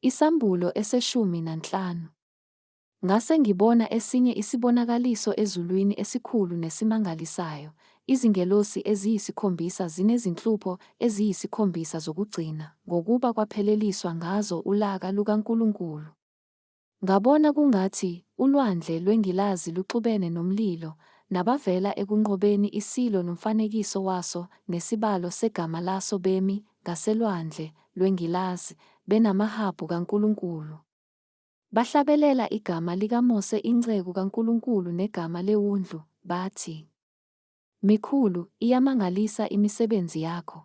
Isambulo eseshumi nanhlanu. Ngase ngibona esinye isibonakaliso ezulwini esikhulu nesimangalisayo. Izingelosi eziyisikhombisa zinezinhlupho eziyisikhombisa zokugcina, ngokuba kwapheleliswa ngazo ulaka lukaNkulunkulu. Ngabona kungathi ulwandle lwengilazi luxubene nomlilo, nabavela ekunqobeni isilo nomfanekiso waso nesibalo segama laso bemi ngaselwandle lwengilazi, benamahabhu kaNkulunkulu. Bahlabelela igama likaMose inceku kaNkulunkulu negama leWundlu, bathi, "Mikhulu, iyamangalisa imisebenzi yakho,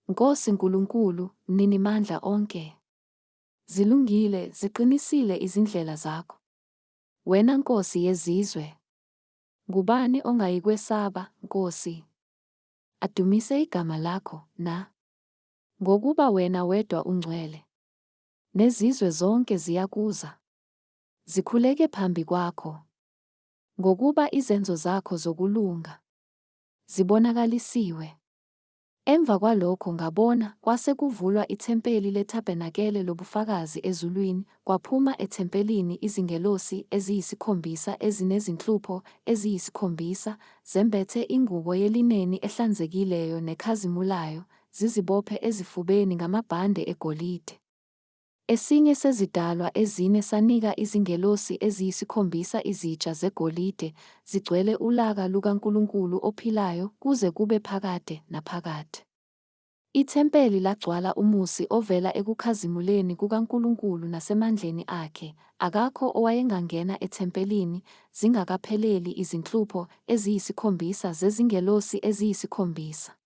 Nkosi Nkulunkulu, Mninimandla onke. Zilungile, ziqinisile izindlela zakho, wena Nkosi yezizwe. Ngubani ongayikwesaba, Nkosi? Adumise igama lakho, na? Ngokuba wena wedwa ungcwele. Nezizwe zonke ziyakuza, zikhuleke phambi kwakho, ngokuba izenzo zakho zokulunga zibonakalisiwe." Emva kwalokho ngabona kwase kuvulwa ithempeli lethabenakele lobufakazi ezulwini, kwaphuma ethempelini izingelosi eziyisikhombisa ezinezinhlupho eziyisikhombisa, zembethe ingubo yelineni ehlanzekileyo nekhazimulayo, zizibophe ezifubeni ngamabhande egolide. Esinye sezidalwa ezine sanika izingelosi eziyisikhombisa izitsha zegolide, zigcwele ulaka lukaNkulunkulu ophilayo kuze kube phakade naphakade. Ithempeli lagcwala umusi ovela ekukhazimuleni kukaNkulunkulu nasemandleni akhe. Akakho owayengangena ethempelini zingakapheleli izinhlupho eziyisikhombisa zezingelosi eziyisikhombisa.